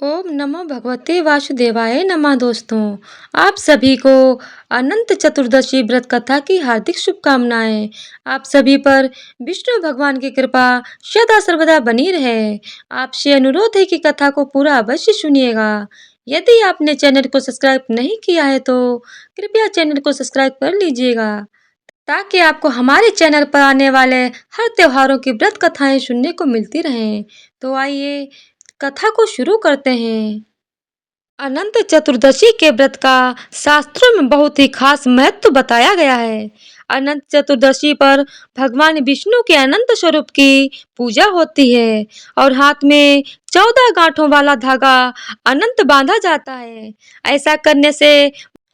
ओम नमो भगवते वासुदेवाय नमः। दोस्तों, आप सभी को अनंत चतुर्दशी व्रत कथा की हार्दिक शुभकामनाएं। आप सभी पर विष्णु भगवान की कृपा सदा सर्वदा बनी रहे। आपसे अनुरोध है कि कथा को पूरा अवश्य सुनिएगा। यदि आपने चैनल को सब्सक्राइब नहीं किया है तो कृपया चैनल को सब्सक्राइब कर लीजिएगा, ताकि आपको हमारे चैनल पर आने वाले हर त्योहारों की व्रत कथाएं सुनने को मिलती रहें। तो आइए कथा को शुरू करते हैं। अनंत चतुर्दशी के व्रत का शास्त्रों में बहुत ही खास महत्व बताया गया है। अनंत चतुर्दशी पर भगवान विष्णु के अनंत स्वरूप की पूजा होती है और हाथ में 14 गांठों वाला धागा अनंत बांधा जाता है। ऐसा करने से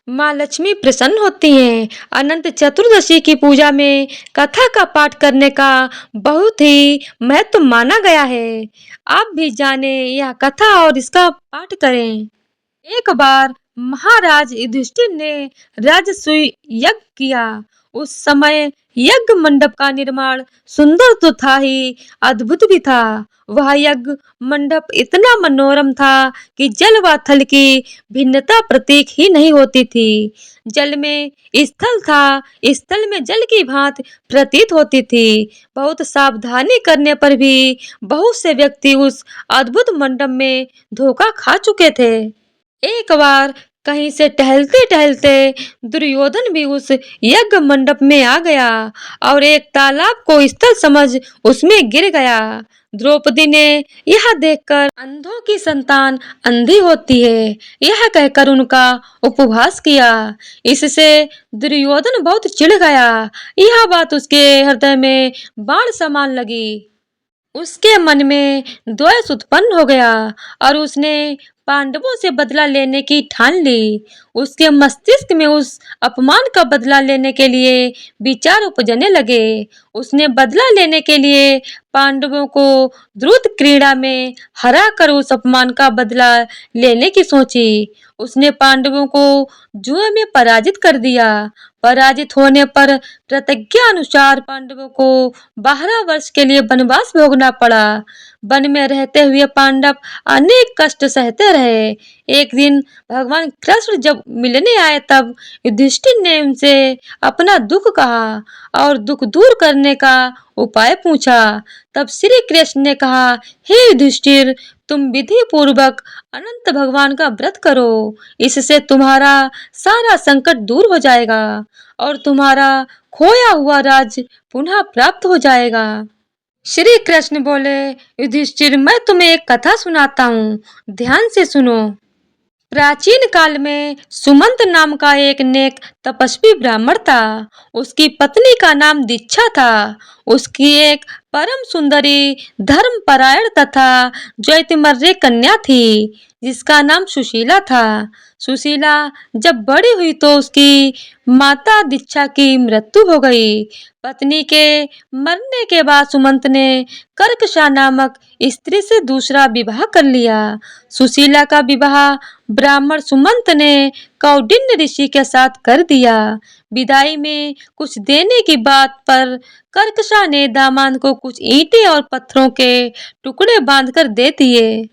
माँ लक्ष्मी प्रसन्न होती हैं। अनंत चतुर्दशी की पूजा में कथा का पाठ करने का बहुत ही महत्व माना गया है। आप भी जाने यह कथा और इसका पाठ करें। एक बार महाराज युधिष्ठिर ने राजसूय यज्ञ किया। उस समय यज्ञ मंडप का निर्माण सुंदर तो था ही, अद्भुत भी था। वह यज्ञ मंडप इतना मनोरम था कि जल व थल की भिन्नता प्रतीक ही नहीं होती थी। जल में स्थल था, स्थल में जल की भांति प्रतीत होती थी। बहुत सावधानी करने पर भी बहुत से व्यक्ति उस अद्भुत मंडप में धोखा खा चुके थे। एक बार कहीं से टहलते टहलते दुर्योधन भी उस यज्ञ मंडप में आ गया और एक तालाब को स्थल समझ उसमें गिर गया। द्रौपदी ने यह देखकर अंधों की संतान अंधी होती है, यह कहकर उनका उपहास किया। इससे दुर्योधन बहुत चिढ़ गया। यह बात उसके हृदय में बाण समान लगी। उसके मन में द्वेष उत्पन्न हो गया और उसने पांडवों से बदला लेने की ठान ली। उसके मस्तिष्क में उस अपमान का बदला लेने के लिए विचार उपजने लगे। उसने बदला लेने के लिए पांडवों को द्रुत क्रीड़ा में हरा कर उस अपमान का बदला लेने की सोची। उसने पांडवों को जुए में पराजित कर दिया। पराजित होने पर प्रतिज्ञा अनुसार पांडवों को 12 वर्ष के लिए वनवास भोगना पड़ा। वन में रहते हुए पांडव अनेक कष्ट सहते रहे। एक दिन भगवान कृष्ण जब मिलने आए तब युधिष्ठिर ने उनसे अपना दुख कहा और दुख दूर करने का उपाय पूछा। तब श्री कृष्ण ने कहा, हे युधिष्ठिर, तुम विधि पूर्वक अनंत भगवान का व्रत करो। इससे तुम्हारा सारा संकट दूर हो जाएगा और तुम्हारा खोया हुआ राज्य पुनः प्राप्त हो जाएगा। श्री कृष्ण बोले, युधिष्ठिर, मैं तुम्हें एक कथा सुनाता हूँ, ध्यान से सुनो। प्राचीन काल में सुमंत नाम का एक नेक तपस्वी ब्राह्मण था। उसकी पत्नी का नाम दीक्षा था। उसकी एक परम सुंदरी, धर्मपरायण तथा द्वैतमर्य कन्या थी, जिसका नाम सुशीला था। सुशीला जब बड़ी हुई तो उसकी माता दीक्षा की मृत्यु हो गई। पत्नी के मरने के बाद सुमंत ने कर्कशा नामक स्त्री से दूसरा विवाह कर लिया। सुशीला का विवाह ब्राह्मण सुमंत ने कौंडिन्य ऋषि के साथ कर दिया। विदाई में कुछ देने की बात पर कर्कशा ने दामाद को कुछ ईंटें और पत्थरों के टुकड़े बांधकर दे दिए।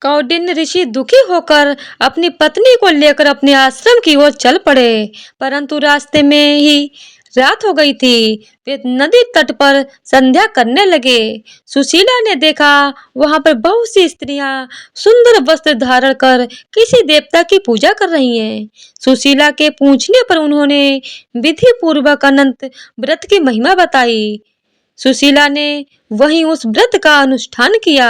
कौंडिन्य ऋषि दुखी होकर अपनी पत्नी को लेकर अपने आश्रम की ओर चल पड़े, परंतु रास्ते में ही रात हो गई थी। वे नदी तट पर संध्या करने लगे। सुशीला ने देखा वहां पर बहुत सी स्त्रियां सुंदर वस्त्र धारण कर किसी देवता की पूजा कर रही हैं। सुशीला के पूछने पर उन्होंने विधि पूर्वक अनंत व्रत की महिमा बताई। सुशीला ने वहीं उस व्रत का अनुष्ठान किया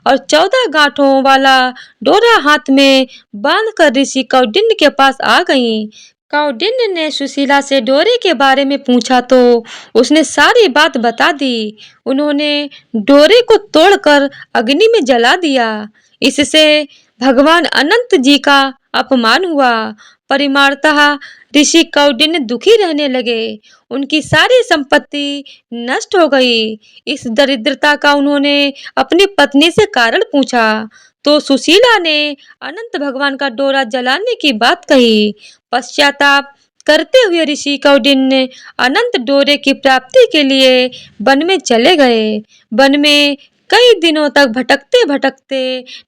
और 14 गांठों वाला डोरा हाथ में बांधकर ऋषि कौंडिन्य के पास आ गईं। कौंडिन्य ने सुशीला से डोरे के बारे में पूछा तो उसने सारी बात बता दी। उन्होंने डोरे को तोड़कर अग्नि में जला दिया। इससे भगवान अनंत जी का अपमान हुआ। परिमाणतः ऋषि कौंडिन्य दुखी रहने लगे। उनकी सारी संपत्ति नष्ट हो गई। इस दरिद्रता का उन्होंने अपनी पत्नी से कारण पूछा तो सुशीला ने अनंत भगवान का डोरा जलाने की बात कही। पश्चाताप करते हुए ऋषि कौंडिन्य अनंत डोरे की प्राप्ति के लिए वन में चले गए। वन में कई दिनों तक भटकते भटकते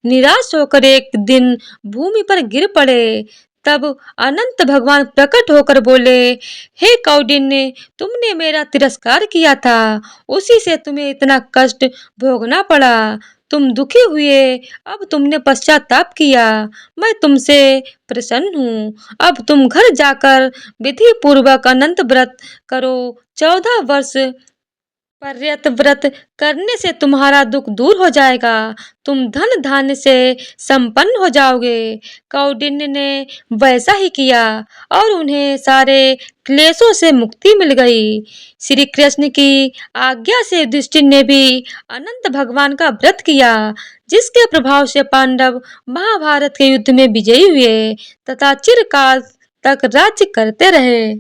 निराश होकर एक दिन भूमि पर गिर पड़े। तब अनंत भगवान प्रकट होकर बोले, हे कौंडिन्य, तुमने मेरा तिरस्कार किया था, उसी से तुम्हें इतना कष्ट भोगना पड़ा। तुम दुखी हुए, अब तुमने पश्चाताप किया, मैं तुमसे प्रसन्न हूँ। अब तुम घर जाकर विधि पूर्वक अनंत व्रत करो। 14 वर्ष पर्यत व्रत करने से तुम्हारा दुख दूर हो जाएगा, तुम धन धान्य से संपन्न हो जाओगे। कौंडिन्य ने वैसा ही किया और उन्हें सारे क्लेशों से मुक्ति मिल गई। श्री कृष्ण की आज्ञा से युधिष्ठिर ने भी अनंत भगवान का व्रत किया, जिसके प्रभाव से पांडव महाभारत के युद्ध में विजयी हुए तथा चिरकाल तक राज्य करते रहे।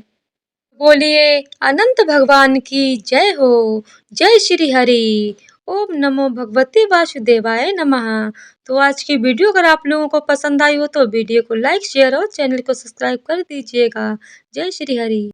बोलिए अनंत भगवान की जय हो। जय श्री हरि। ओम नमो भगवते वासुदेवाय नमः। तो आज की वीडियो अगर आप लोगों को पसंद आई हो तो वीडियो को लाइक शेयर और चैनल को सब्सक्राइब कर दीजिएगा। जय श्री हरि।